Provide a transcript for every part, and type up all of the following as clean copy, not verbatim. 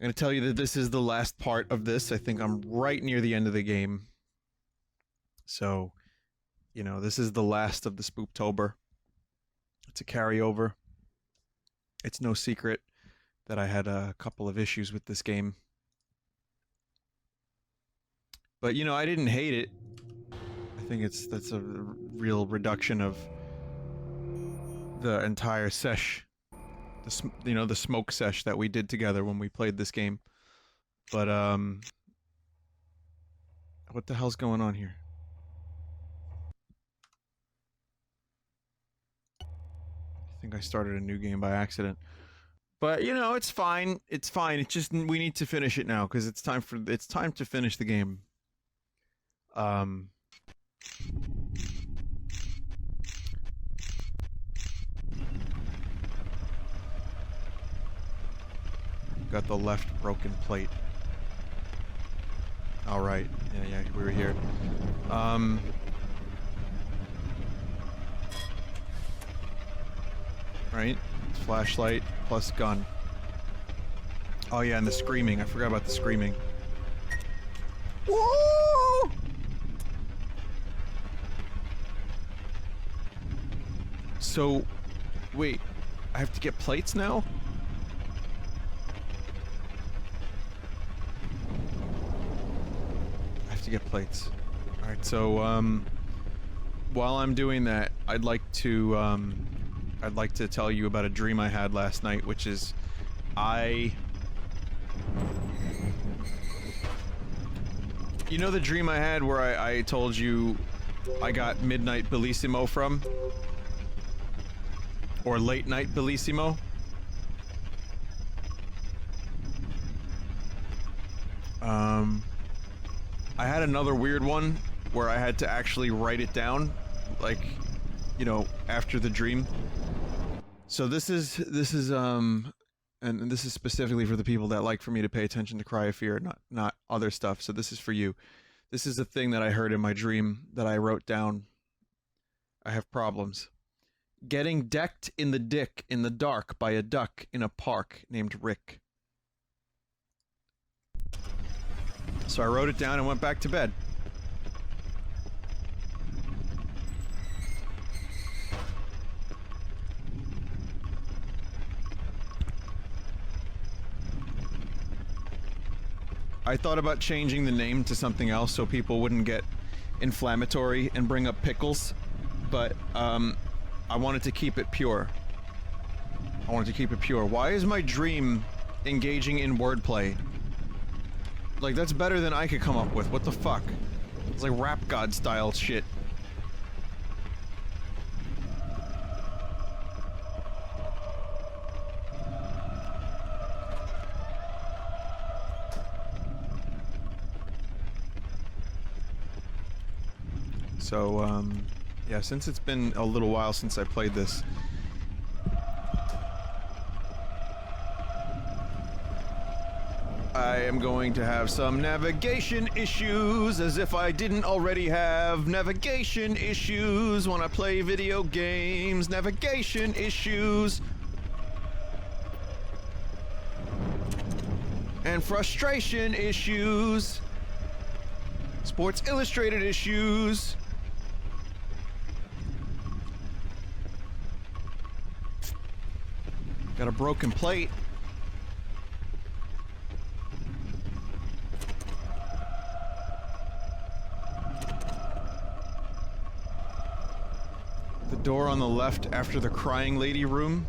gonna tell you that this is the last part of this. I think I'm right near the end of the game. So, you know, this is the last of the Spooptober. It's a carryover. It's no secret that I had a couple of issues with this game. But, you know, I didn't hate it. I think that's a real reduction of the entire sesh. The smoke sesh that we did together when we played this game. But, what the hell's going on here? I think I started a new game by accident. But, you know, it's fine. It's fine. It's just, we need to finish it now, because it's time to finish the game. Got the left broken plate. Alright. Yeah, we were here. Right? Flashlight plus gun. Oh yeah, and the screaming. I forgot about the screaming. Woo! So, wait. I have to get plates now? To get plates. Alright, so while I'm doing that, I'd like to tell you about a dream I had last night, which is you know the dream I had where I told you I got midnight bellissimo from? Or late night bellissimo? I had another weird one where I had to actually write it down, like, you know, after the dream. So this is and this is specifically for the people that like for me to pay attention to Cry of Fear, not other stuff. So this is for you. This is the thing that I heard in my dream that I wrote down. I have problems. Getting decked in the dick in the dark by a duck in a park named Rick. So I wrote it down and went back to bed. I thought about changing the name to something else so people wouldn't get inflammatory and bring up pickles, but I wanted to keep it pure. Why is my dream engaging in wordplay? Like, that's better than I could come up with. What the fuck? It's like rap god style shit. So, yeah, since it's been a little while since I played this, I am going to have some navigation issues, as if I didn't already have navigation issues when I play video games. Navigation issues. And frustration issues. Sports Illustrated issues. Got a broken plate. The door on the left after the crying lady room.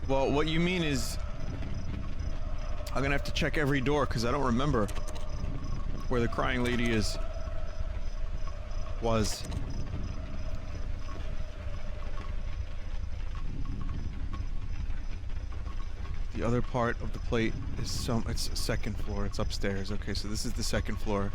Well, what you mean is I'm gonna have to check every door because I don't remember where the crying lady was. The other part of the plate is it's second floor, it's upstairs. Okay, so this is the second floor.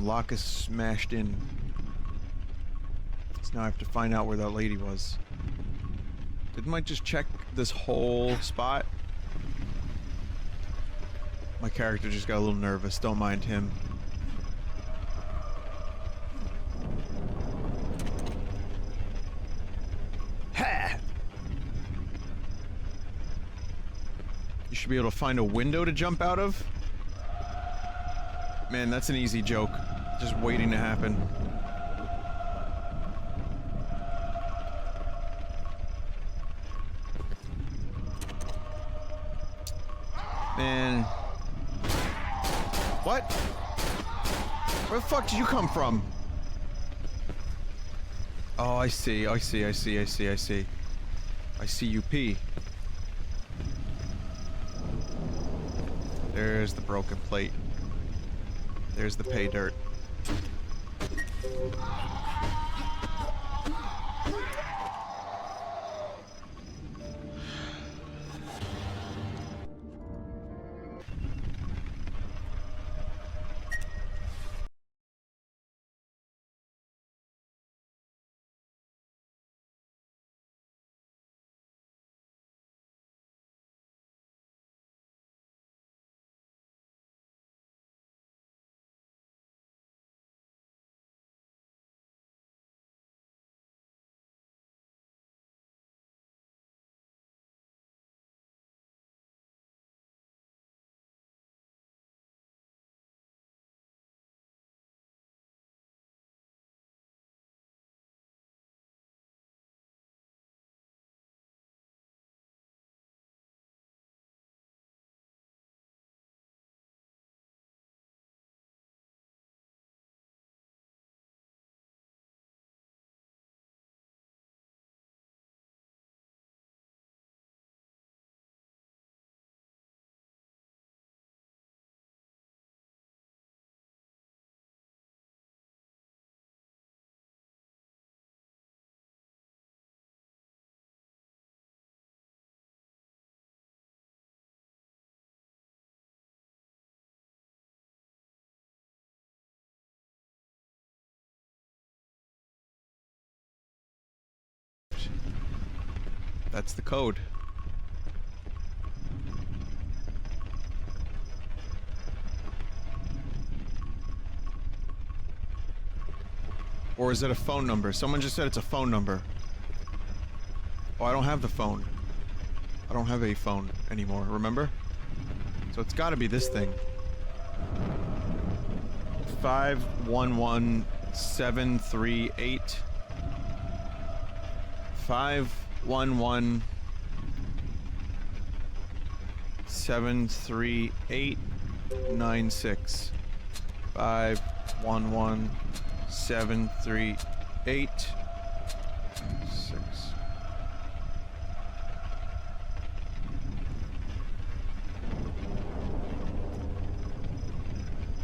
Lock is smashed in. So now I have to find out where that lady was. Didn't I just check this whole spot. My character just got a little nervous. Don't mind him. Ha! You should be able to find a window to jump out of. Man, that's an easy joke. Just waiting to happen. Man. What? Where the fuck did you come from? Oh, I see. I see you pee. There's the broken plate. There's the pay dirt. That's the code. Or is it a phone number? Someone just said it's a phone number. Oh, I don't have the phone. I don't have a phone anymore, remember? So it's gotta be this thing. 511738. 511-738-96. 511-738-6.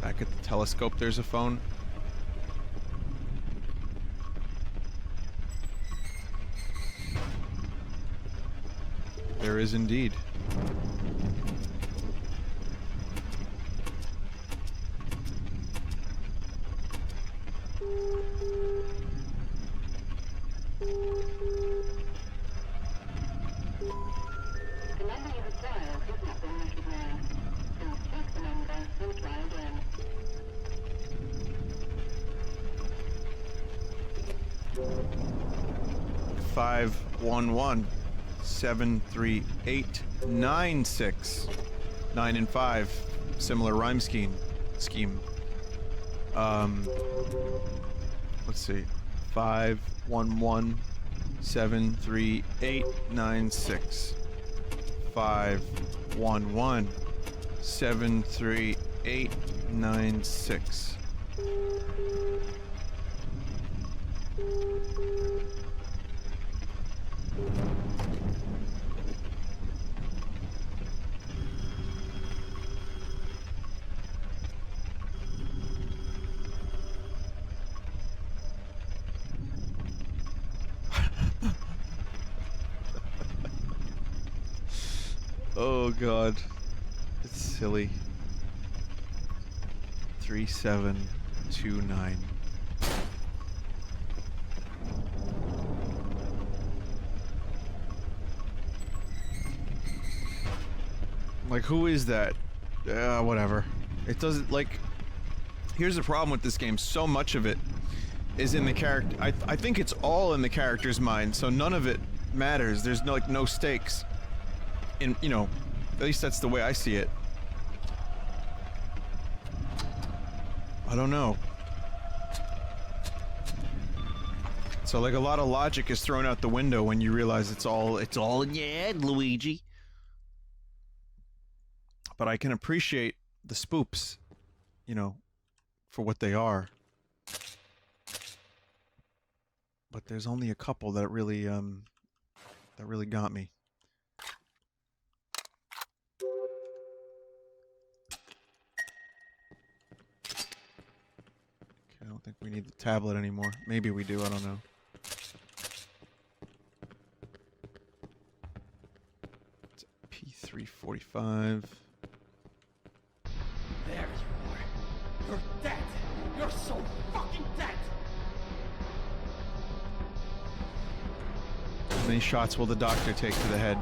Back at the telescope, there's a phone. There is indeed. The number you have dialed has not been recognized. Please check the number and try again. 511-738-96. 9 and 5. Similar rhyme scheme. Let's see. 511-738-96. 511-738-96. Oh god. It's silly. 3729. Like, who is that? Whatever. It doesn't, like... Here's the problem with this game. So much of it is in the character... I think it's all in the character's mind, so none of it matters. There's no, like, no stakes. In, you know, at least that's the way I see it. I don't know. So, like, a lot of logic is thrown out the window when you realize it's all in your head, Luigi. But I can appreciate the spoops, you know, for what they are. But there's only a couple that really got me. Okay, I don't think we need the tablet anymore. Maybe we do, I don't know. It's P345. There you are. You're dead. You're so fucking dead. How many shots will the doctor take to the head?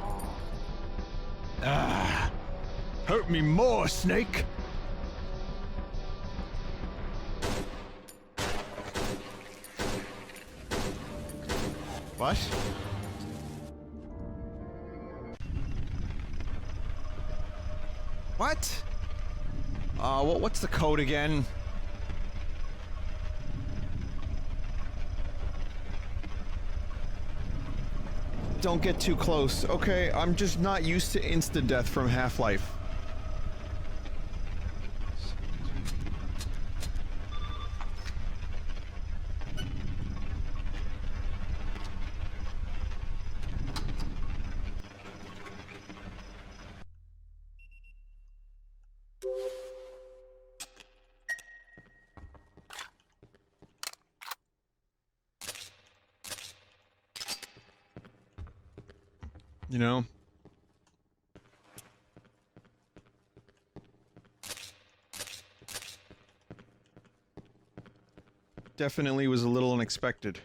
Ah! Hurt me more, Snake! What? What? What's the code again? Don't get too close. Okay, I'm just not used to insta-death from Half-Life. You know? Definitely was a little unexpected.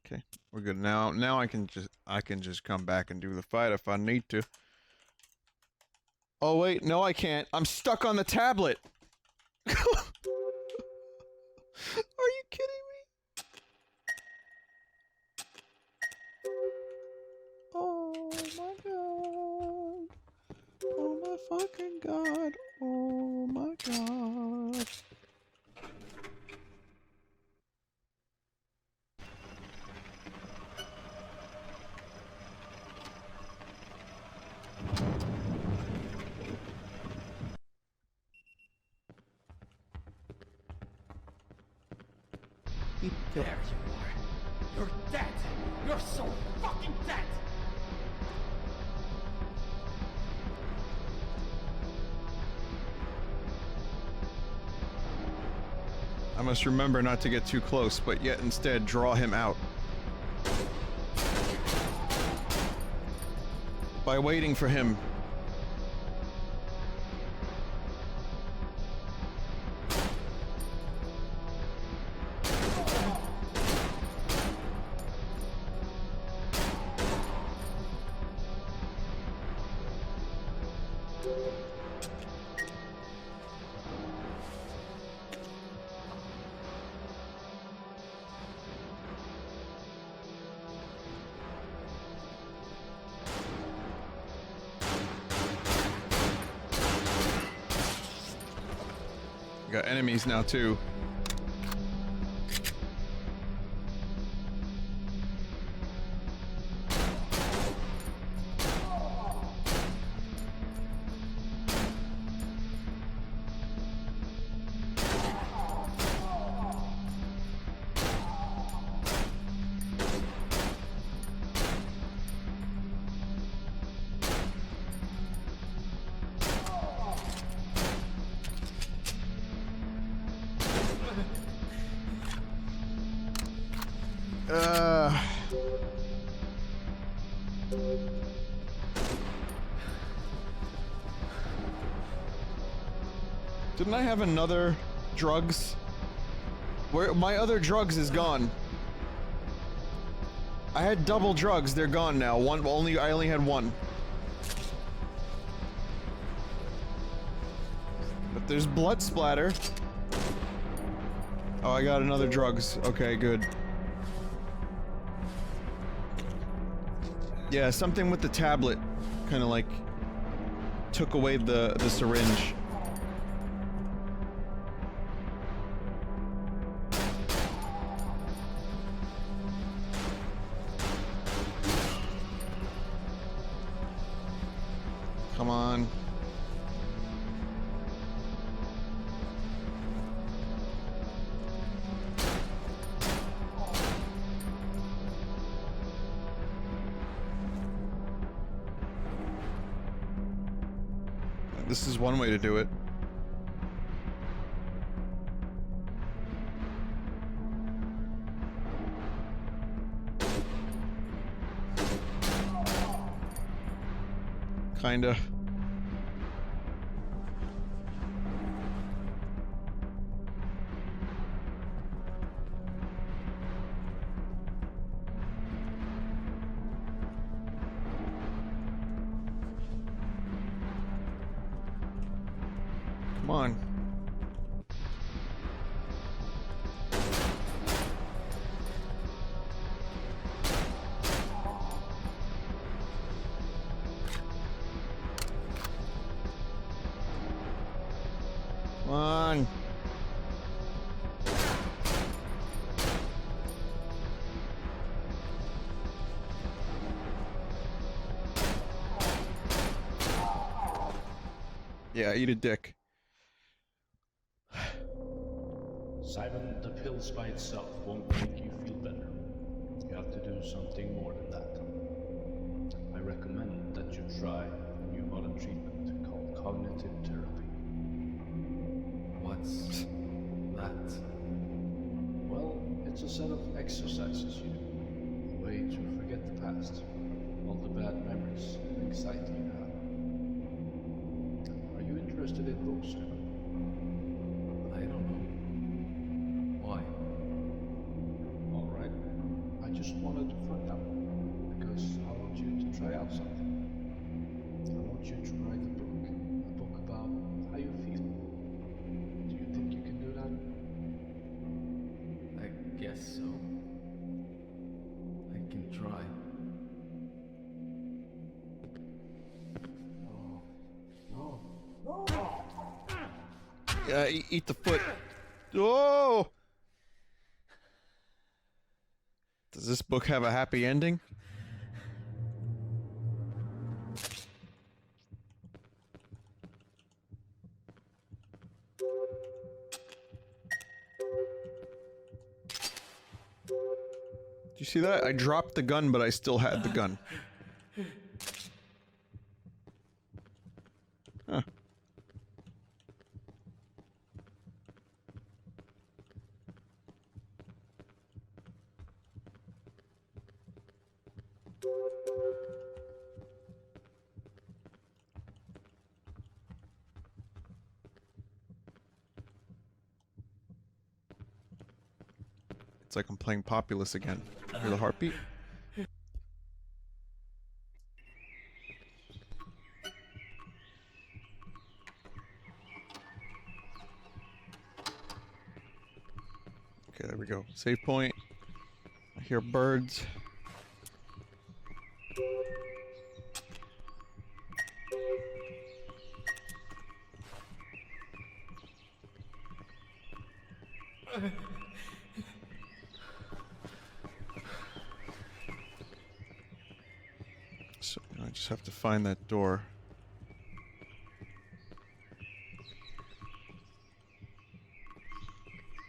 Okay, we're good now. Now I can just come back and do the fight if I need to. Oh wait, no I can't. I'm stuck on the tablet. Are you kidding me? Oh my god. Oh my fucking god. Oh my god. There you are. You're dead. You're so fucking dead. I must remember not to get too close, but yet instead draw him out. By waiting for him. Got enemies now too. Didn't I have another drugs? Where my other drugs is gone. I had double drugs, they're gone now. I only had one. But there's blood splatter. Oh, I got another drugs. Okay, good. Yeah, something with the tablet kind of like took away the syringe. Come on. This is one way to do it. Kinda. Come on. Come on. Yeah, eat a dick. Simon, the pills by itself won't make you feel better. You have to do something more than that. I recommend that you try a new modern treatment called cognitive therapy. What's that? Well, it's a set of exercises you do, a way to forget the past, all the bad memories and anxiety you have. Are you interested in books, Simon? I don't know. Why? All right. I just wanted to find out because I want you to try out something. I want you to write a book about how you feel. Do you think you can do that? I guess so. I can try. Yeah, eat the foot. Oh! Does this book have a happy ending? Did you see that? I dropped the gun, but I still had the gun. Huh. It's like I'm playing Populous again. Hear the heartbeat? Okay, there we go. Save point. I hear birds. So I just have to find that door.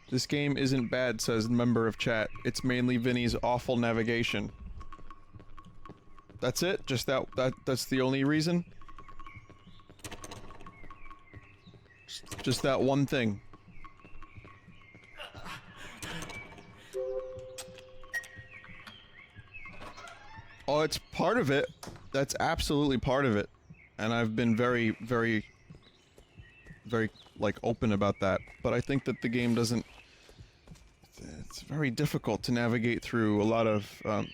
This game isn't bad, says member of chat. It's mainly Vinny's awful navigation. That's it? Just that's the only reason? Just that one thing. Oh, it's part of it. That's absolutely part of it. And I've been very, very, very like open about that, but I think that the game doesn't. It's very difficult to navigate through a lot of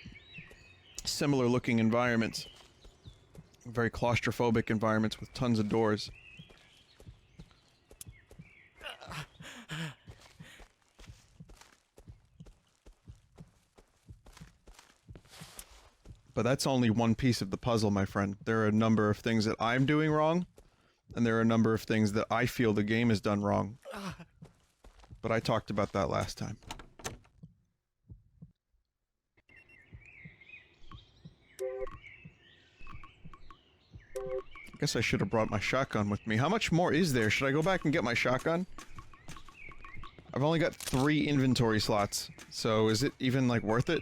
similar looking environments. Very claustrophobic environments with tons of doors. But that's only one piece of the puzzle, my friend. There are a number of things that I'm doing wrong, and there are a number of things that I feel the game has done wrong. But I talked about that last time. I guess I should have brought my shotgun with me. How much more is there? Should I go back and get my shotgun? I've only got 3 inventory slots, so is it even, like, worth it?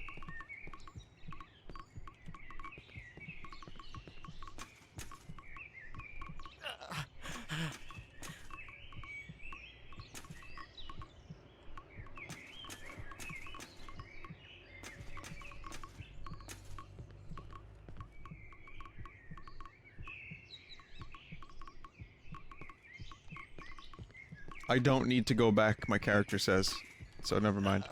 I don't need to go back, my character says. So never mind.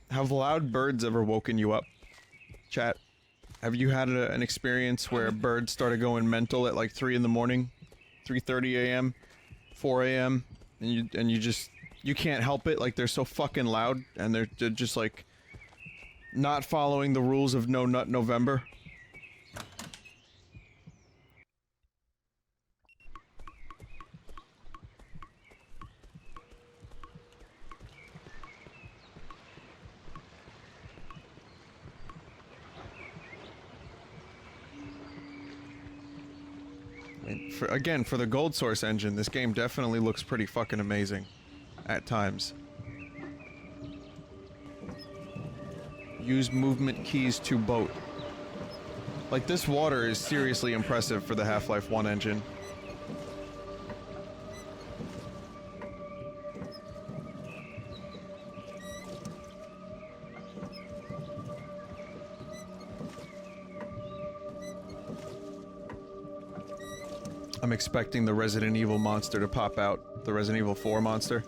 Have loud birds ever woken you up? Chat. Have you had an experience where birds started going mental at like 3 in the morning? 3:30 a.m.? 4 a.m.? And you can't help it, like they're so fucking loud and they're just like not following the rules of No Nut November? Again, for the Gold Source engine, this game definitely looks pretty fucking amazing. At times. Use movement keys to boat. Like, this water is seriously impressive for the Half-Life 1 engine. I'm expecting the Resident Evil monster to pop out. The Resident Evil 4 monster.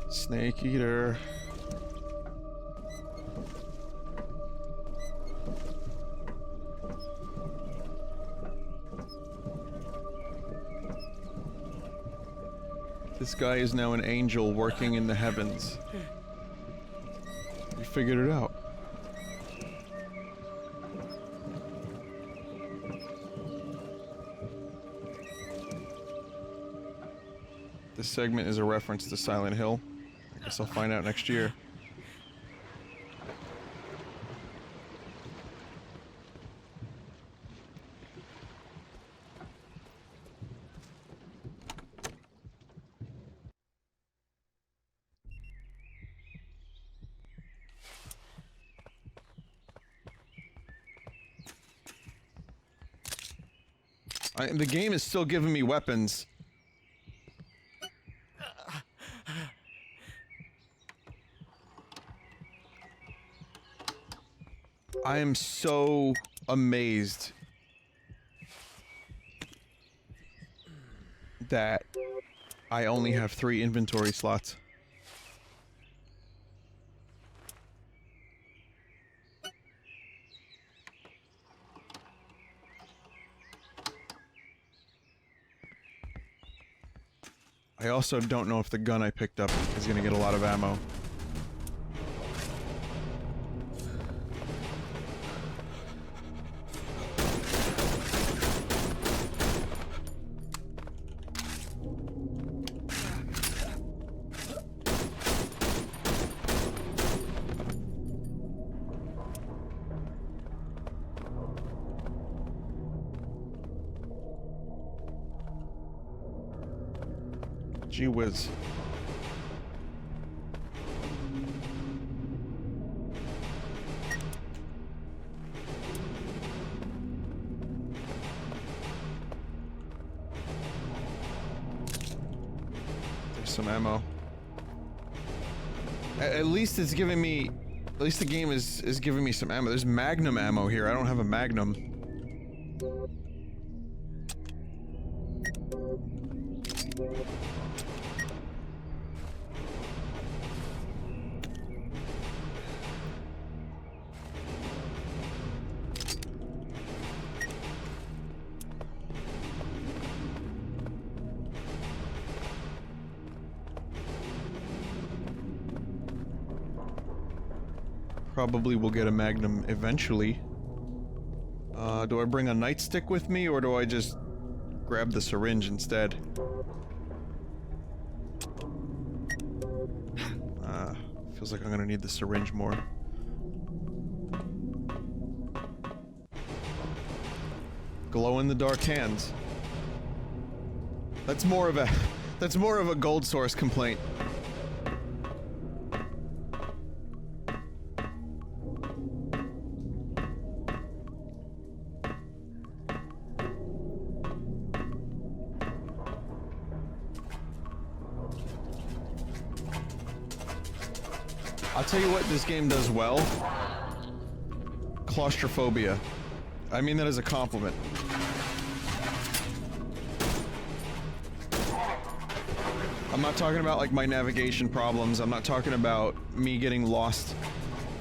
Snake Eater. This guy is now an angel working in the heavens. You figured it out. This segment is a reference to Silent Hill. I guess I'll find out next year. The game is still giving me weapons. I am so amazed that I only have 3 inventory slots. I also don't know if the gun I picked up is gonna get a lot of ammo. Gee whiz. There's some ammo. At least it's giving me... At least the game is giving me some ammo. There's Magnum ammo here. I don't have a Magnum. Probably will get a Magnum eventually. Do I bring a nightstick with me, or do I just grab the syringe instead? Feels like I'm gonna need the syringe more. Glow-in-the-dark hands. That's more of a gold source complaint. I'll tell you what this game does well. Claustrophobia. I mean that as a compliment. I'm not talking about like my navigation problems. I'm not talking about me getting lost.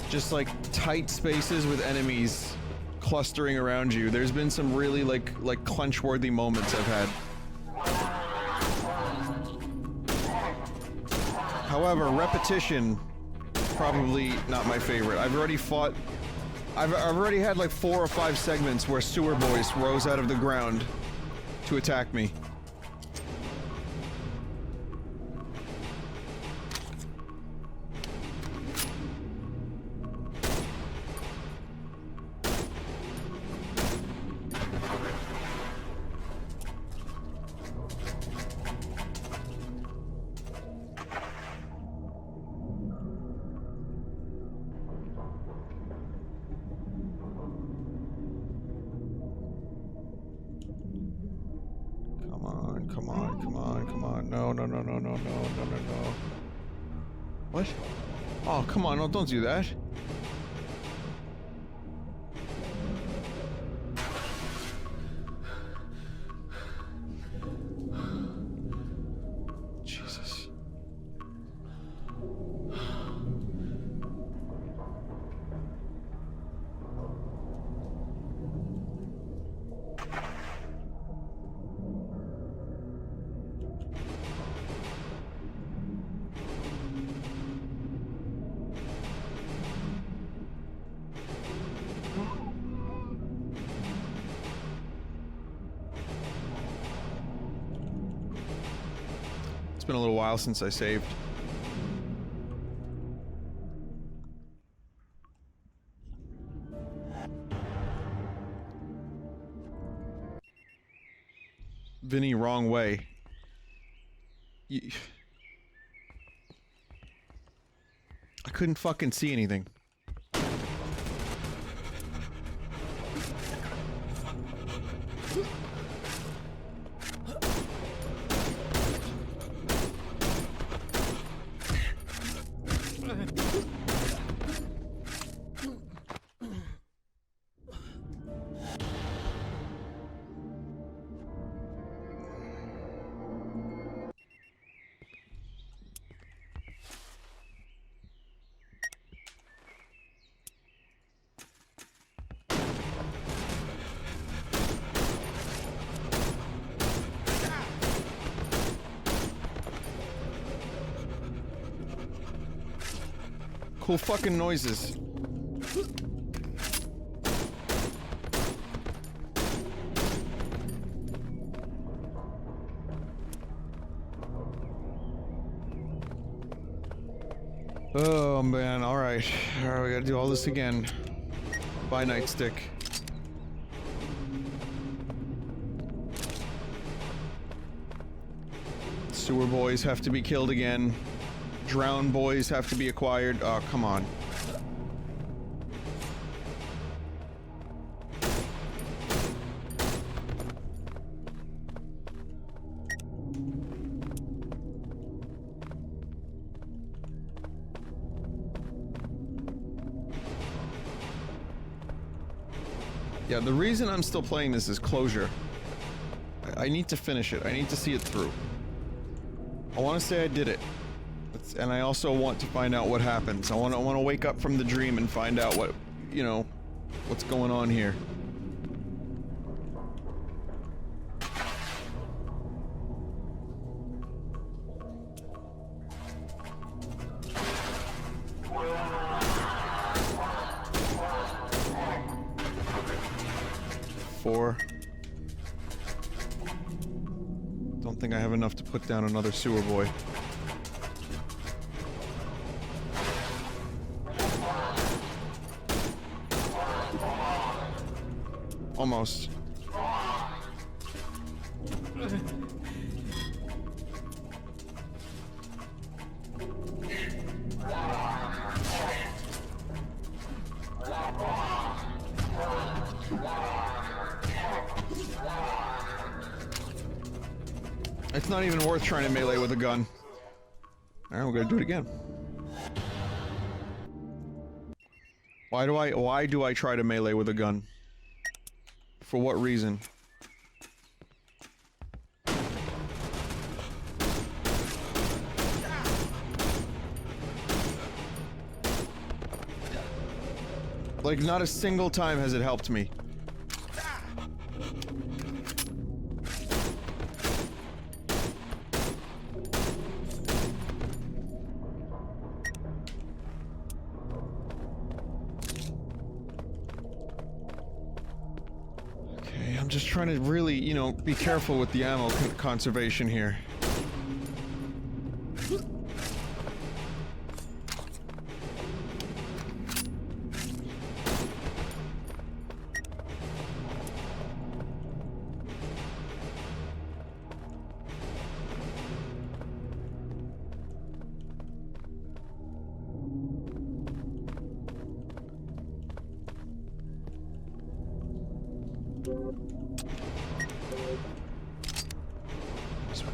Just like tight spaces with enemies clustering around you. There's been some really like clench-worthy moments I've had. However, repetition, probably not my favorite. I've already had like 4 or 5 segments where sewer boys rose out of the ground to attack me. No. What? Oh, come on, no, don't do that. Jesus. It's been a little while since I saved. Vinny, wrong way. I couldn't fucking see anything. Cool fucking noises. Oh man, alright. Alright, we gotta do all this again. Bye, Nightstick. Sewer boys have to be killed again. Drowned boys have to be acquired. Oh, come on. Yeah, the reason I'm still playing this is closure. I need to finish it. I need to see it through. I want to say I did it. And I also want to find out what happens. I want to wake up from the dream and find out what, you know, what's going on here. Four. Don't think I have enough to put down another sewer boy. Almost. It's not even worth trying to melee with a gun. Alright, we're gonna do it again. Why do I try to melee with a gun? For what reason? Like, not a single time has it helped me. I'm just trying to really, you know, be careful with the ammo conservation here.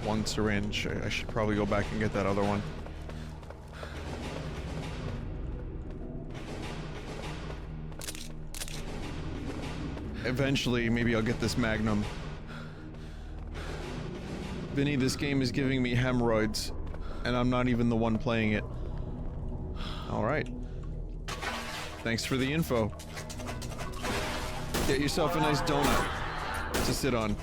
One syringe. I should probably go back and get that other one. Eventually, maybe I'll get this Magnum. Vinny, this game is giving me hemorrhoids, and I'm not even the one playing it. Alright. Thanks for the info. Get yourself a nice donut to sit on.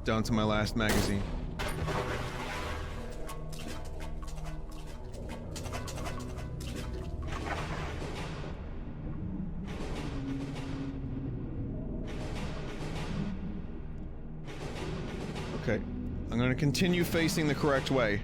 Down to my last magazine. Okay, I'm gonna continue facing the correct way.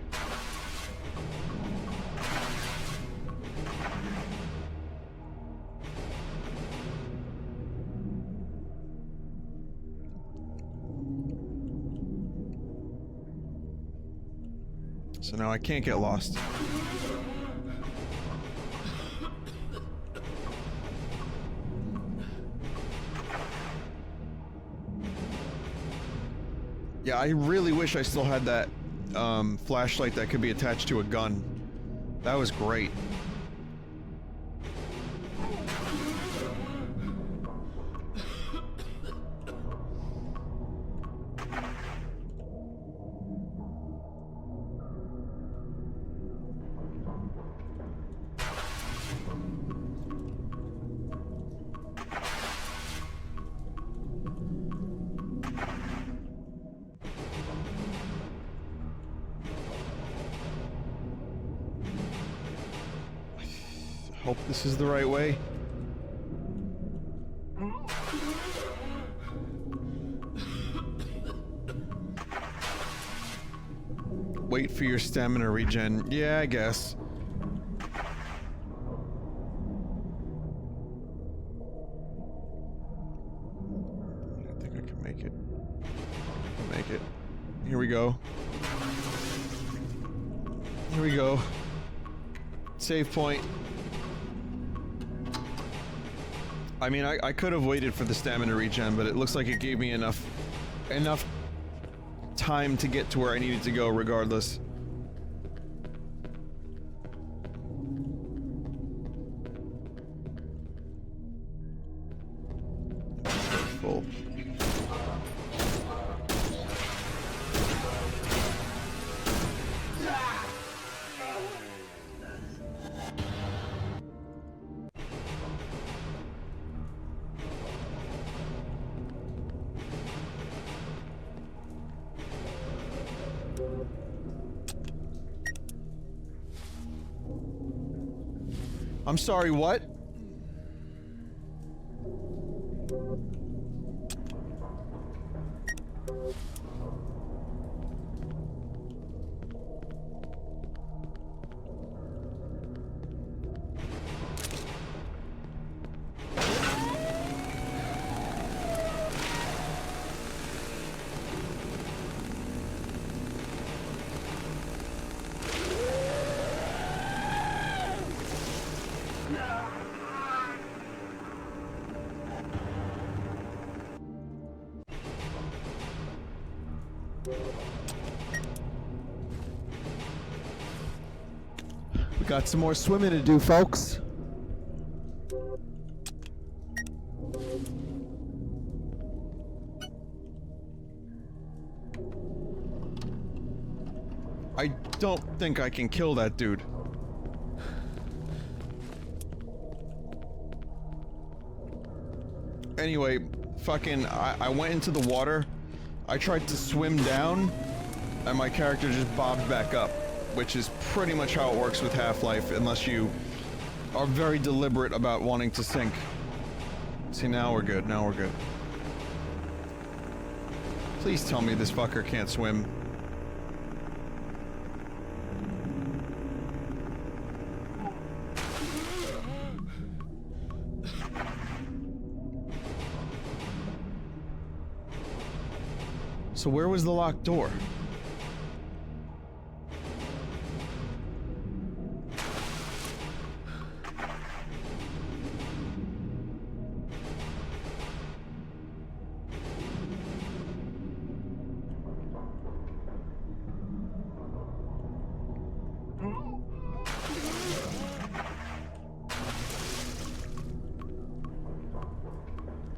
So now I can't get lost. Yeah, I really wish I still had that flashlight that could be attached to a gun. That was great. Hope this is the right way. Wait for your stamina regen. Yeah, I guess. I think I can make it. I can make it. Here we go. Here we go. Save point. I mean, I could have waited for the stamina regen, but it looks like it gave me enough time to get to where I needed to go regardless. Full. I'm sorry, what? We got some more swimming to do, folks. I don't think I can kill that dude. Anyway, fucking, I went into the water. I tried to swim down, and my character just bobbed back up, which is pretty much how it works with Half-Life, unless you are very deliberate about wanting to sink. See, now we're good, now we're good. Please tell me this fucker can't swim. So where was the locked door?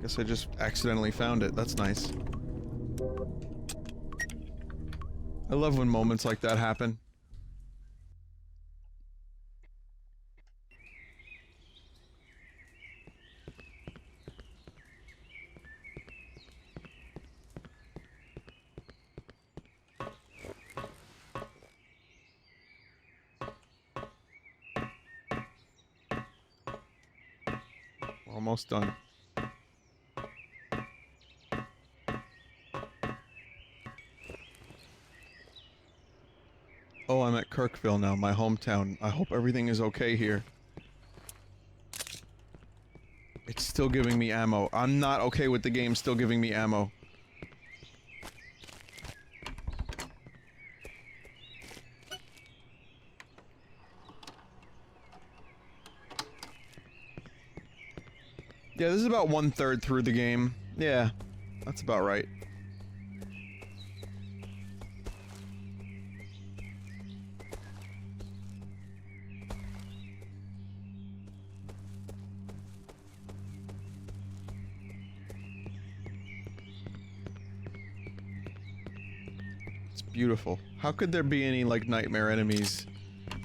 Guess I just accidentally found it. That's nice. I love when moments like that happen. We're almost done. Oh, I'm at Kirkville now, my hometown. I hope everything is okay here. It's still giving me ammo. I'm not okay with the game still giving me ammo. Yeah, this is about 1/3 through the game. Yeah, that's about right. Beautiful. How could there be any, like, nightmare enemies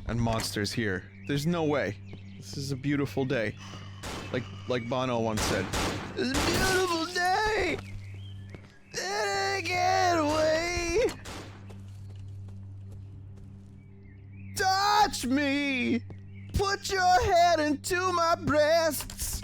and monsters here? There's no way. This is a beautiful day. Like Bono once said. It's a beautiful day! And I can't wait! Touch me! put your head into my breasts.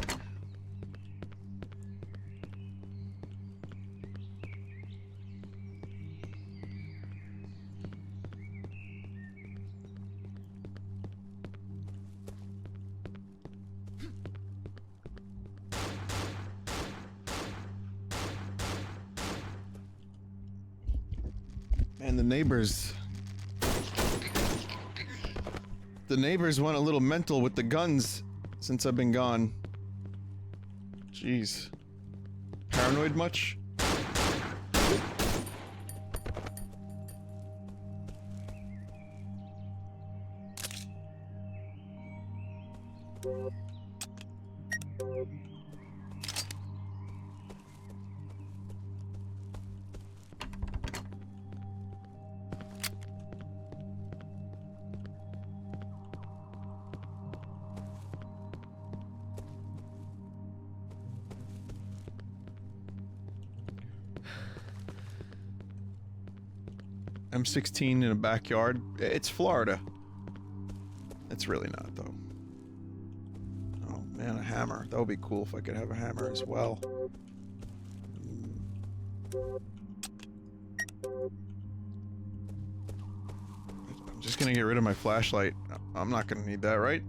And the neighbors went a little mental with the guns since I've been gone. Jeez. Paranoid much? M16 in a backyard. It's Florida. It's really not, though. Oh man, a hammer. That would be cool if I could have a hammer as well. I'm just gonna get rid of my flashlight. I'm not gonna need that, right?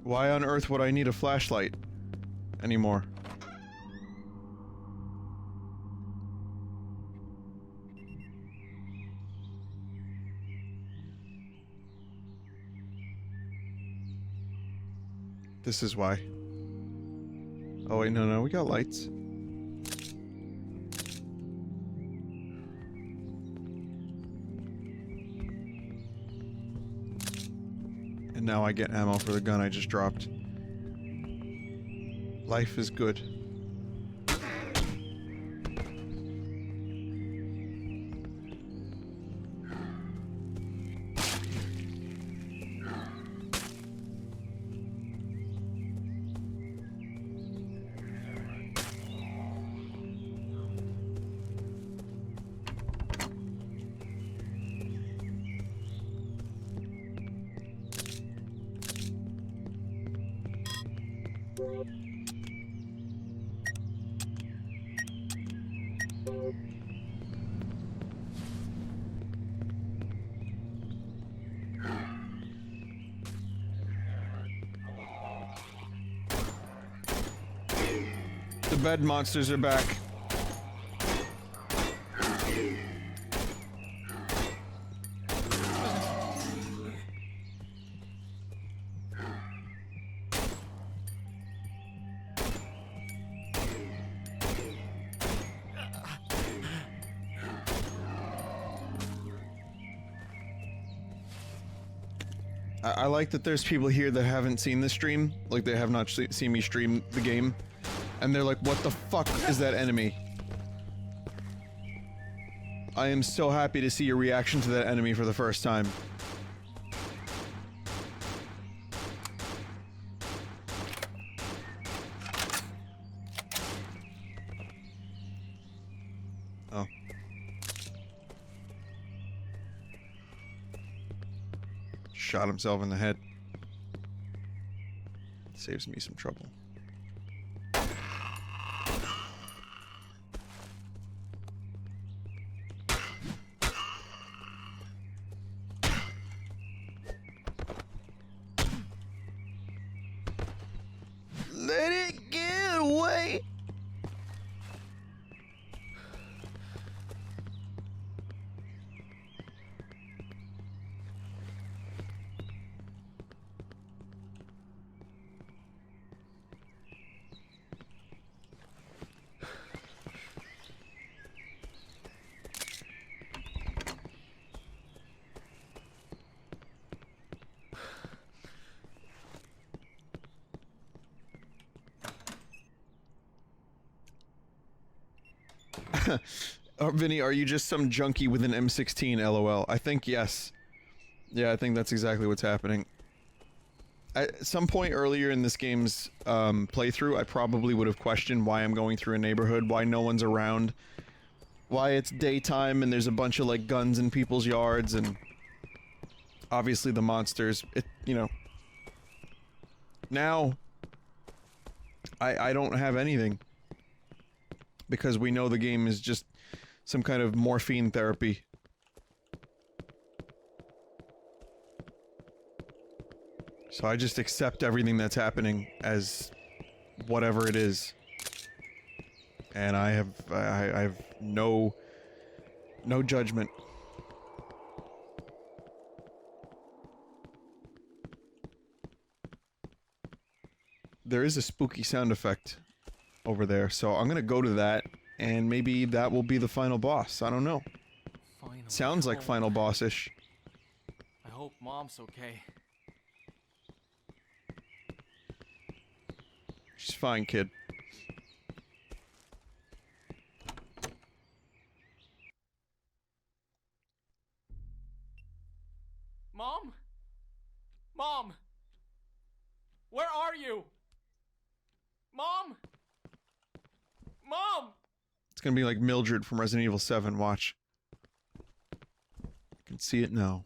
Why on earth would I need a flashlight anymore? This is why. Oh wait, no, we got lights. And now I get ammo for the gun I just dropped. Life is good. The bed monsters are back. I like that there's people here that haven't seen the stream, like they have not seen me stream the game, and they're like, what the fuck is that enemy? I am so happy to see your reaction to that enemy for the first time. Oh. Shot himself in the head. Saves me some trouble. Let it get away. Vinny, are you just some junkie with an M16, lol? I think yes. Yeah, I think that's exactly what's happening. At some point earlier in this game's playthrough, I probably would have questioned why I'm going through a neighborhood, why no one's around, why it's daytime and there's a bunch of like guns in people's yards and obviously the monsters. It, you know. Now I don't have anything because we know the game is just some kind of morphine therapy. So I just accept everything that's happening as whatever it is. And I have no judgment. There is a spooky sound effect over there, so I'm gonna go to that, and maybe that will be the final boss. I don't know. Finally Sounds like home. final boss-ish. I hope Mom's okay. She's fine, kid. Mom? Mom! Where are you? Mom? Mom! It's gonna be like Mildred from Resident Evil 7, watch. I can see it now.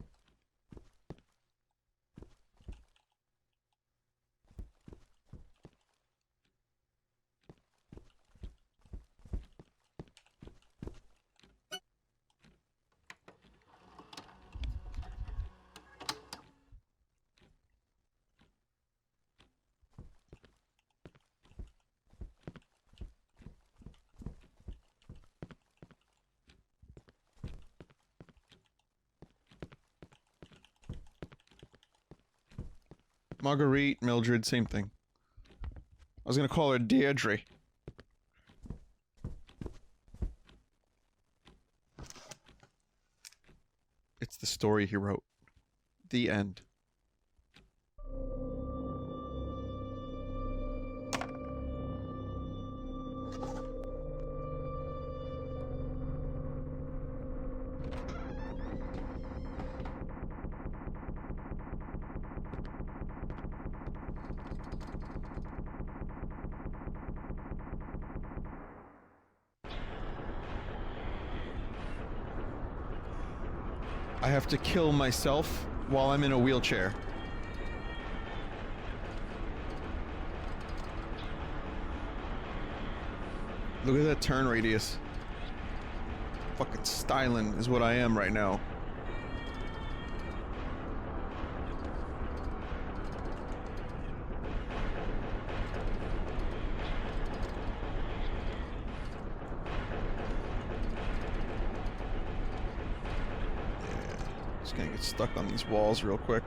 Marguerite, Mildred, same thing. I was gonna call her Deirdre. It's the story he wrote. The end. I have to kill myself while I'm in a wheelchair. Look at that turn radius. Fucking styling is what I am right now. Just gonna get stuck on these walls real quick.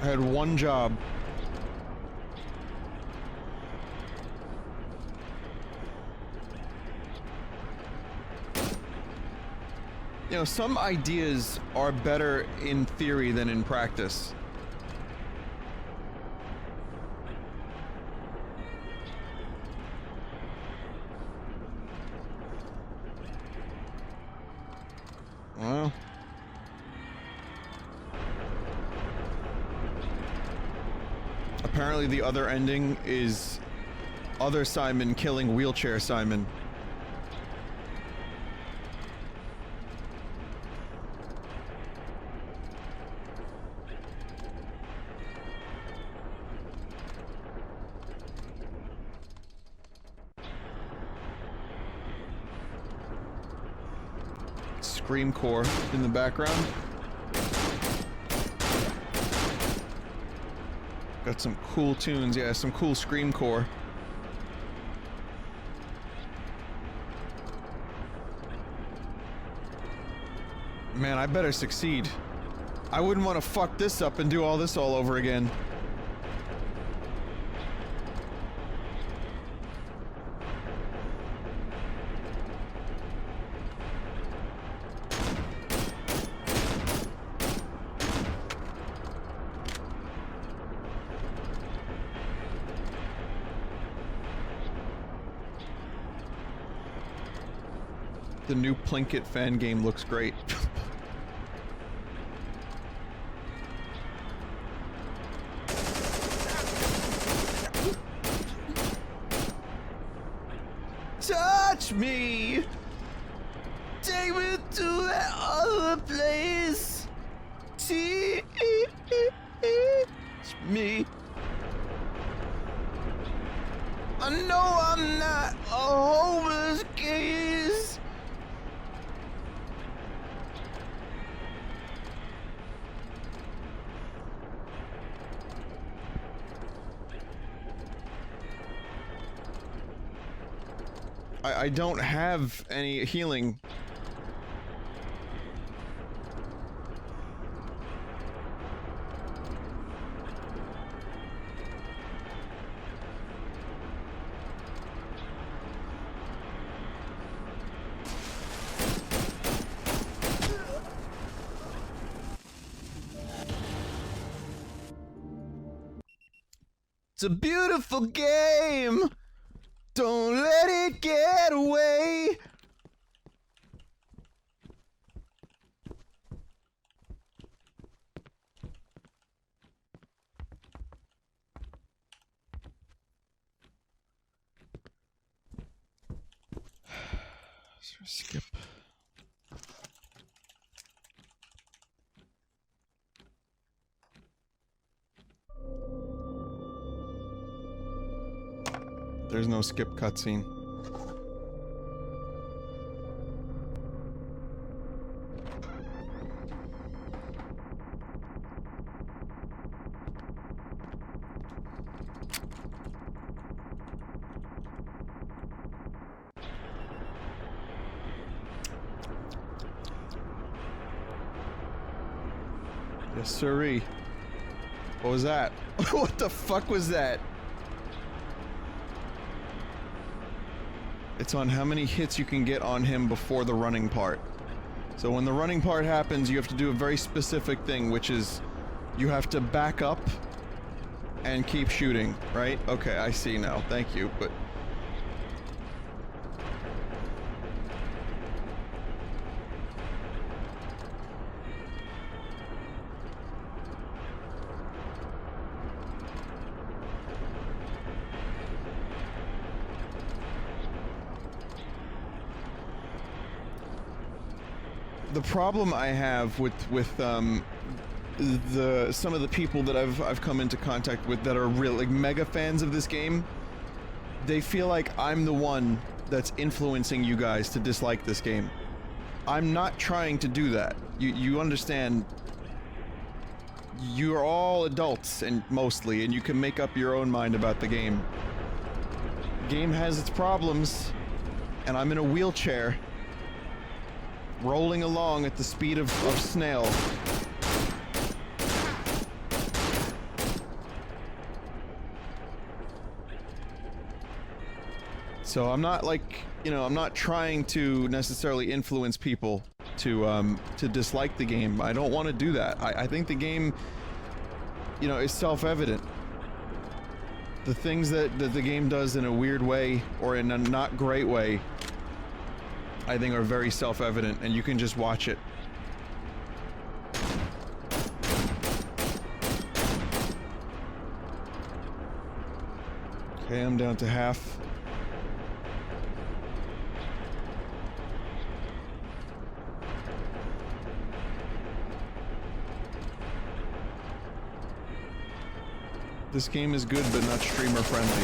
I had one job. You know, some ideas are better in theory than in practice. Well, apparently the other ending is other Simon killing wheelchair Simon. Scream core in the background. Got some cool tunes, yeah, some cool scream core. Man, I better succeed. I wouldn't want to fuck this up and do all this all over again. The new Plinkett fan game looks great. It's me. Take me to that other place. It's me. I know I'm not a homeless case. I don't have any healing. It's a beautiful game. Don't let it get away. Skip. There's no skip cutscene. Yes, sirree. What was that? What the fuck was that? It's on how many hits you can get on him before the running part. So when the running part happens, you have to do a very specific thing, which is you have to back up and keep shooting, right? Okay, I see now. Thank you, but... The problem I have with some of the people that I've come into contact with that are real like mega fans of this game, they feel like I'm the one that's influencing you guys to dislike this game. I'm not trying to do that. You understand, you're all adults and mostly, and you can make up your own mind about the game. The game has its problems, and I'm in a wheelchair rolling along at the speed of snail. So I'm not like, you know, I'm not trying to necessarily influence people to dislike the game. I don't want to do that. I think the game, you know, is self-evident. The things that the game does in a weird way or in a not great way, I think are very self-evident, and you can just watch it. Okay, I'm down to half. This game is good, but not streamer friendly.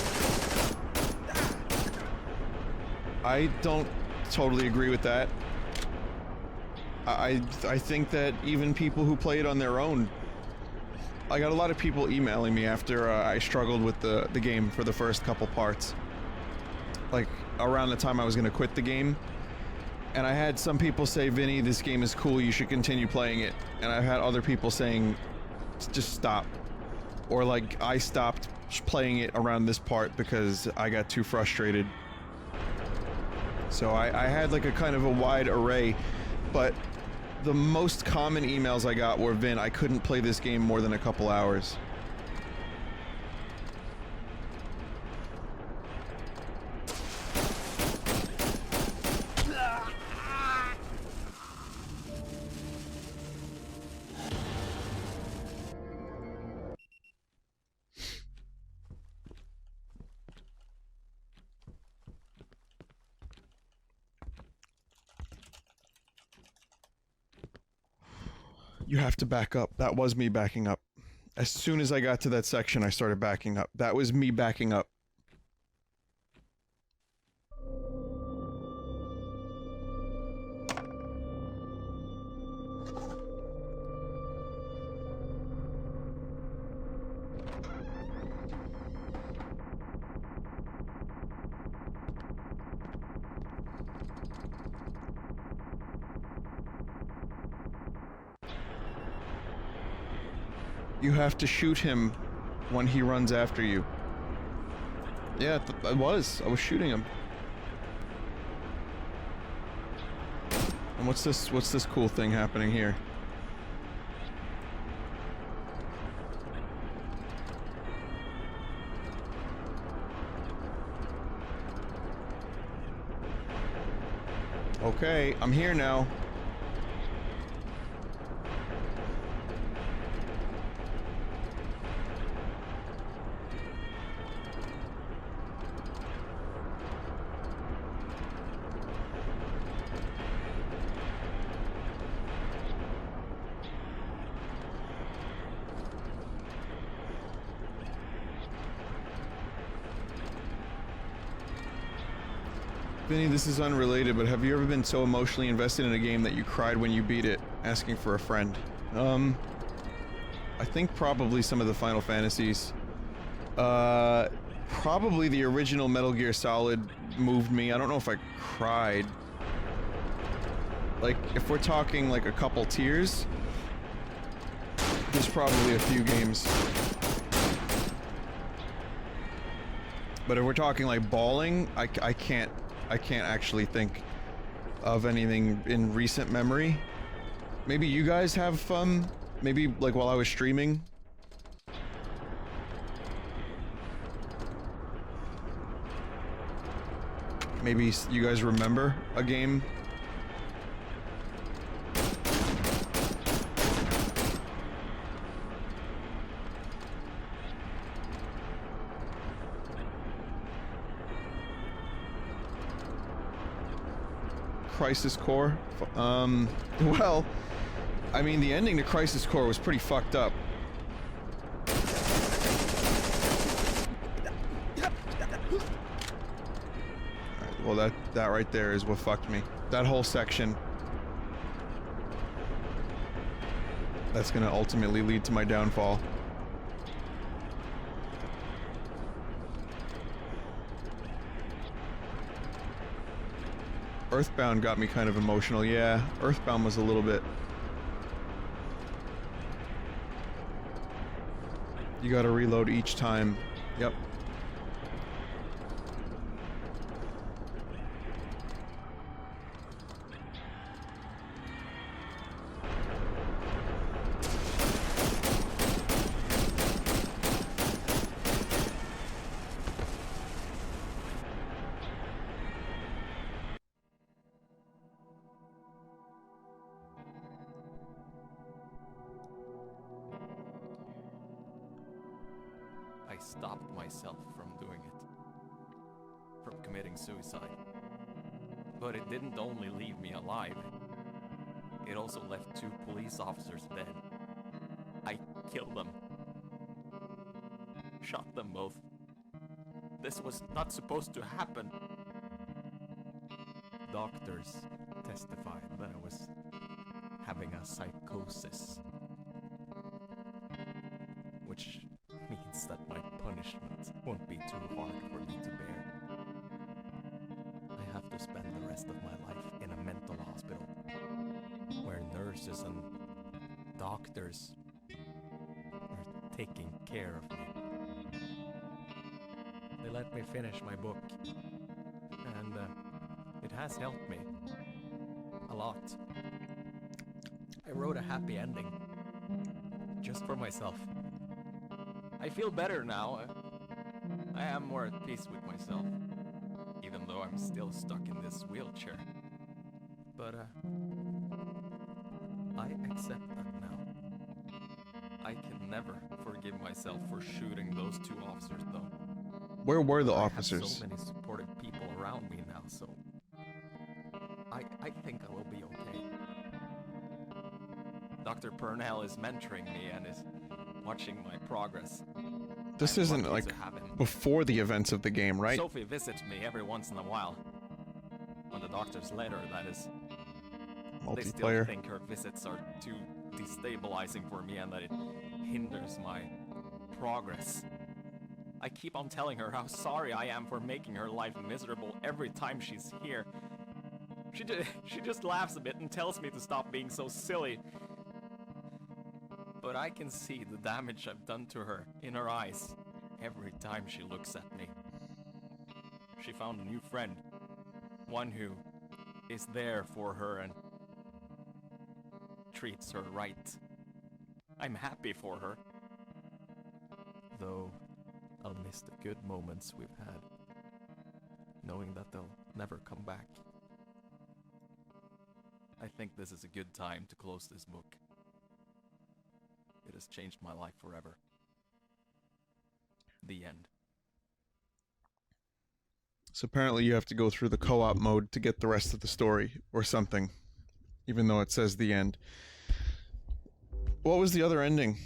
I don't totally agree with that. I think that even people who play it on their own... I got a lot of people emailing me after I struggled with the game for the first couple parts. Like, around the time I was gonna quit the game. And I had some people say, Vinny, this game is cool, you should continue playing it. And I've had other people saying, just stop. Or like, I stopped playing it around this part because I got too frustrated. So I had like a kind of a wide array, but the most common emails I got were, Vin, I couldn't play this game more than a couple hours. You have to back up. That was me backing up. As soon as I got to that section, I started backing up. That was me backing up. You have to shoot him when he runs after you. Yeah, I was shooting him. And what's this cool thing happening here? Okay, I'm here now. Vinny, this is unrelated, but have you ever been so emotionally invested in a game that you cried when you beat it, asking for a friend? I think probably some of the Final Fantasies. Probably the original Metal Gear Solid moved me. I don't know if I cried. Like, if we're talking like a couple tears, there's probably a few games. But if we're talking like bawling, I can't actually think of anything in recent memory. Maybe you guys have, maybe like while I was streaming. Maybe you guys remember a game. Crisis Core. Well, I mean, the ending to Crisis Core was pretty fucked up. Alright, well, that right there is what fucked me. That whole section. That's gonna ultimately lead to my downfall. Earthbound got me kind of emotional. Yeah, Earthbound was a little bit. You gotta reload each time. Yep. I stopped myself from doing it. From committing suicide. But it didn't only leave me alive. It also left 2 police officers dead. I killed them. Shot them both. This was not supposed to happen. Doctors testified that I was having a psychosis. Which means that my punishment won't be too hard for me to bear. I have to spend the rest of my life in a mental hospital, where nurses and doctors are taking care of me. They let me finish my book, and it has helped me a lot. I wrote a happy ending, just for myself. I feel better now. I am more at peace with myself, even though I'm still stuck in this wheelchair. But, I accept that now. I can never forgive myself for shooting those 2 officers, though. Where were the I officers? have so many supportive people around me now, so I think I will be okay. Dr. Purnell is mentoring me and is watching my progress. This I'm isn't lucky like to have him. before the events of the game, right? Sophie visits me every once in a while. When the doctors let her, that is. They still Multiplayer. think her visits are too destabilizing for me and that it hinders my progress. I keep on telling her how sorry I am for making her life miserable every time she's here. She just laughs a bit and tells me to stop being so silly. But I can see the damage I've done to her in her eyes every time she looks at me. She found a new friend. One who is there for her and treats her right. I'm happy for her. Though I'll miss the good moments we've had, knowing that they'll never come back. I think this is a good time to close this book. It has changed my life forever. The end. So apparently you have to go through the co-op mode to get the rest of the story, or something. Even though it says the end. What was the other ending?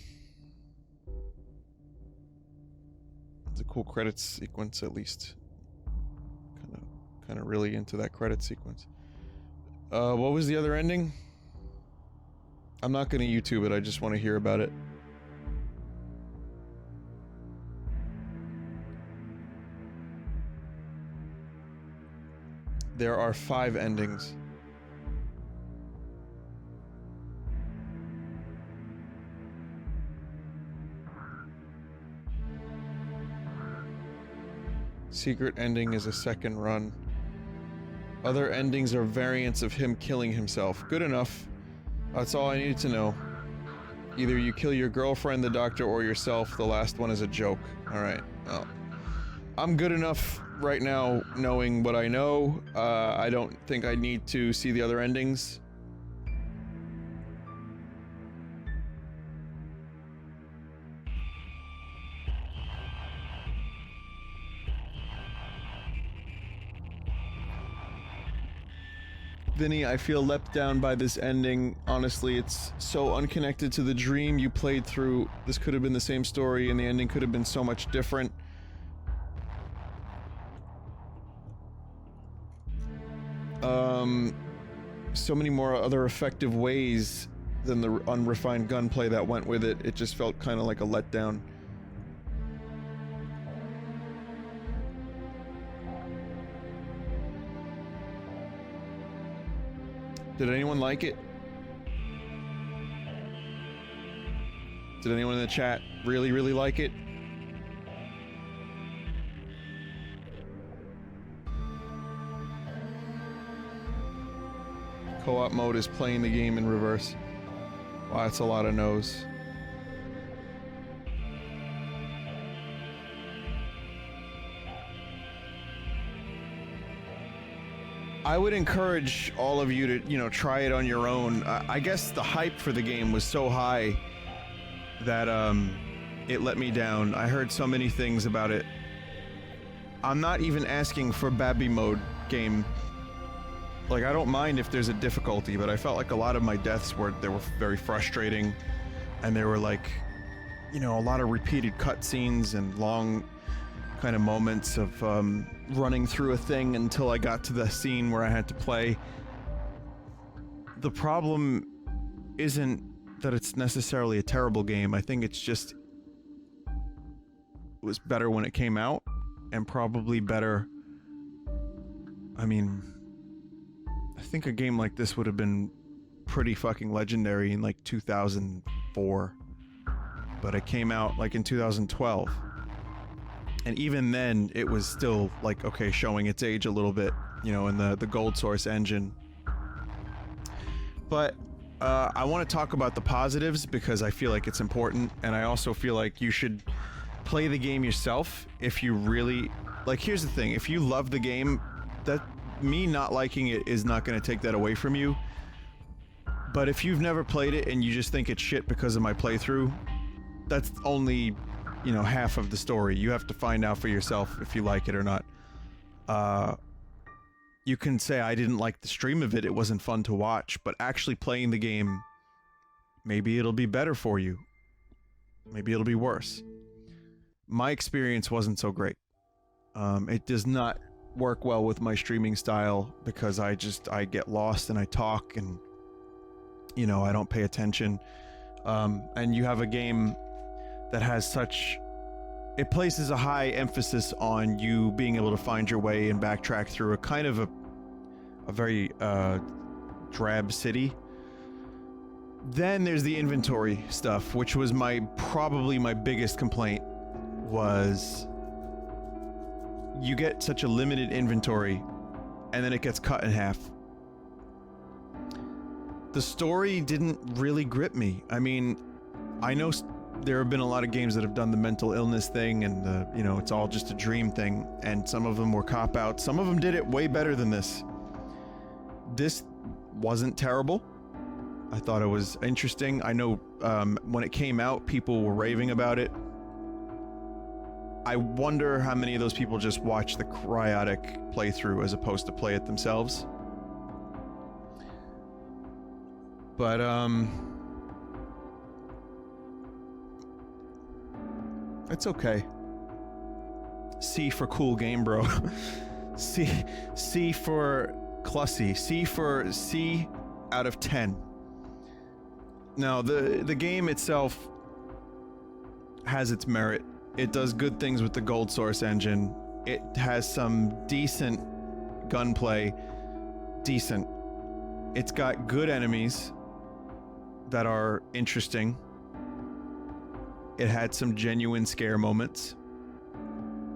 It's a cool credits sequence, at least. Kind of really into that credit sequence. What was the other ending? I'm not gonna YouTube it, I just want to hear about it. There are 5 endings. Secret ending is a second run. Other endings are variants of him killing himself. Good enough. That's all I needed to know. Either you kill your girlfriend, the doctor, or yourself. The last one is a joke. Alright. Well, I'm good enough right now knowing what I know. I don't think I need to see the other endings. Vinny, I feel let down by this ending. Honestly, it's so unconnected to the dream you played through. This could have been the same story and the ending could have been so much different. So many more other effective ways than the unrefined gunplay that went with it. It just felt kind of like a letdown. Did anyone like it? Did anyone in the chat really like it? Co-op mode is playing the game in reverse. Wow, that's a lot of no's. I would encourage all of you to, you know, try it on your own. I guess the hype for the game was so high that it let me down. I heard so many things about it. I'm not even asking for Babby mode game. Like, I don't mind if there's a difficulty, but I felt like a lot of my deaths were very frustrating, and there were, like, you know, a lot of repeated cutscenes and long kind of moments of running through a thing until I got to the scene where I had to play. The problem isn't that it's necessarily a terrible game. I think it's just it was better when it came out, and probably better. I mean, I think a game like this would have been pretty fucking legendary in like 2004, but it came out like in 2012. And even then, it was still, like, okay, showing its age a little bit, you know, in the Gold Source engine. But I want to talk about the positives because I feel like it's important, and I also feel like you should play the game yourself if you really... Like, here's the thing, if you love the game, that me not liking it is not going to take that away from you. But if you've never played it and you just think it's shit because of my playthrough, that's only... you know, half of the story. You have to find out for yourself if you like it or not. You can say I didn't like the stream of it, it wasn't fun to watch, but actually playing the game maybe it'll be better for you. Maybe it'll be worse. My experience wasn't so great. It does not work well with my streaming style because I get lost and I talk and, you know, I don't pay attention. And you have a game that has such... It places a high emphasis on you being able to find your way and backtrack through a kind of a very drab city. Then there's the inventory stuff, which was probably my biggest complaint, was you get such a limited inventory and then it gets cut in half. The story didn't really grip me. I mean, I know there have been a lot of games that have done the mental illness thing and the, you know, it's all just a dream thing, and some of them were cop-outs. Some of them did it way better than this. This wasn't terrible. I thought it was interesting. I know when it came out, people were raving about it. I wonder how many of those people just watched the chaotic playthrough as opposed to play it themselves. But, it's okay. C for cool game, bro. C for Clussy. C for C out of 10. Now, the game itself has its merit. It does good things with the Gold Source engine. It has some decent gunplay. Decent. It's got good enemies that are interesting. It had some genuine scare moments.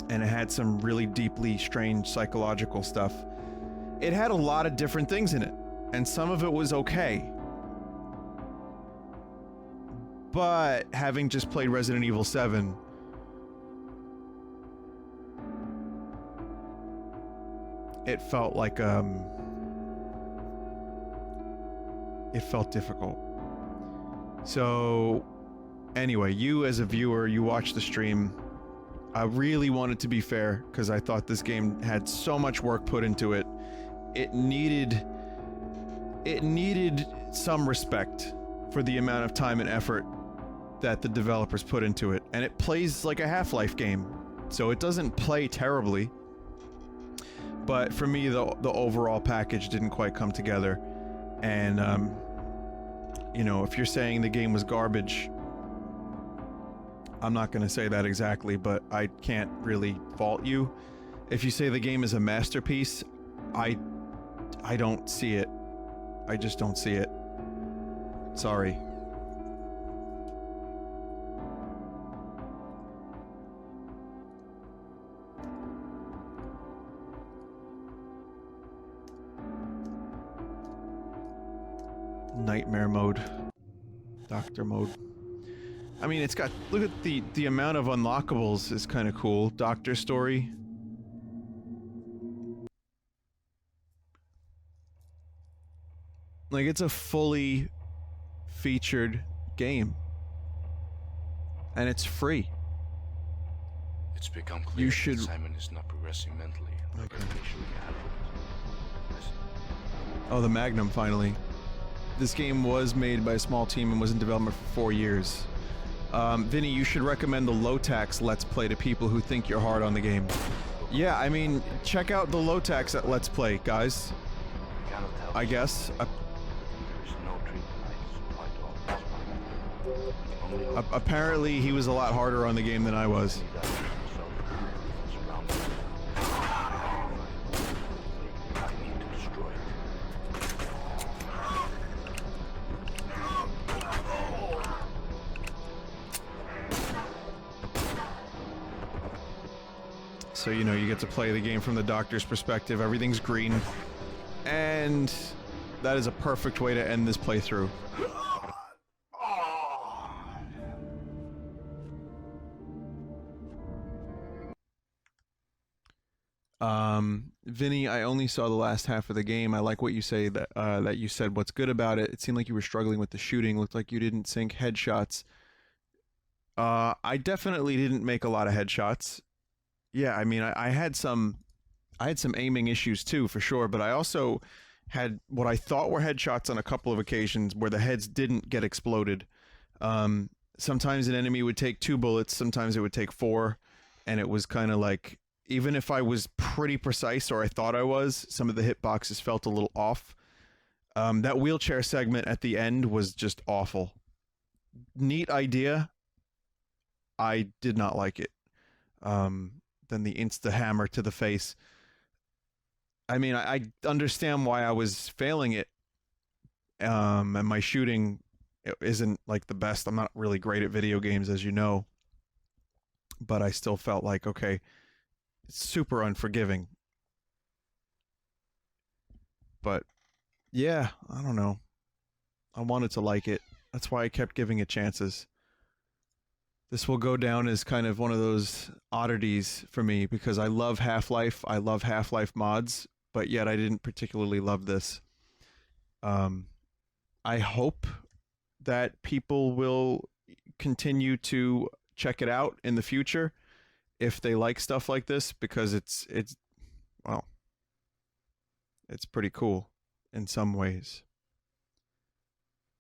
And it had some really deeply strange psychological stuff. It had a lot of different things in it. And some of it was okay. But having just played Resident Evil 7, it felt like, it felt difficult. So, anyway, you as a viewer, you watched the stream. I really wanted to be fair, because I thought this game had so much work put into it. It needed some respect for the amount of time and effort that the developers put into it. And it plays like a Half-Life game, so it doesn't play terribly. But for me, the overall package didn't quite come together. And, you know, if you're saying the game was garbage, I'm not going to say that exactly, but I can't really fault you. If you say the game is a masterpiece, I don't see it. I just don't see it. Sorry. Nightmare mode. Doctor mode. I mean, it's got... Look at the amount of unlockables is kind of cool. Doctor story. Like, it's a fully featured game. And it's free. It's become clear You should... that Simon is not progressing mentally. Okay. Listen. Oh, the Magnum, finally. This game was made by a small team and was in development for 4 years. Vinny, you should recommend the low-tax Let's Play to people who think you're hard on the game. Yeah, I mean, check out the low-tax at Let's Play, guys. I guess. Apparently, he was a lot harder on the game than I was. So, you know, you get to play the game from the doctor's perspective. Everything's green. And that is a perfect way to end this playthrough. Vinny, I only saw the last half of the game. I like what you say that you said what's good about it. It seemed like you were struggling with the shooting. Looked like you didn't sink headshots. I definitely didn't make a lot of headshots. Yeah, I mean, I had some aiming issues too, for sure, but I also had what I thought were headshots on a couple of occasions where the heads didn't get exploded. Sometimes an enemy would take 2 bullets, sometimes it would take 4, and it was kind of like, even if I was pretty precise, or I thought I was, some of the hitboxes felt a little off. That wheelchair segment at the end was just awful. Neat idea. I did not like it. Then the insta hammer to the face. I mean, I understand why I was failing it. And my shooting isn't like the best. I'm not really great at video games, as you know. But I still felt like, okay, it's super unforgiving. But yeah, I don't know. I wanted to like it. That's why I kept giving it chances. This will go down as kind of one of those oddities for me because I love Half-Life. I love Half-Life mods, but yet I didn't particularly love this. I hope that people will continue to check it out in the future if they like stuff like this, because it's well, it's pretty cool in some ways.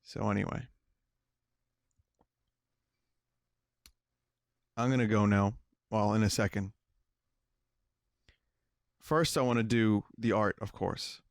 So anyway, I'm going to go now. Well, in a second. First, I want to do the art, of course.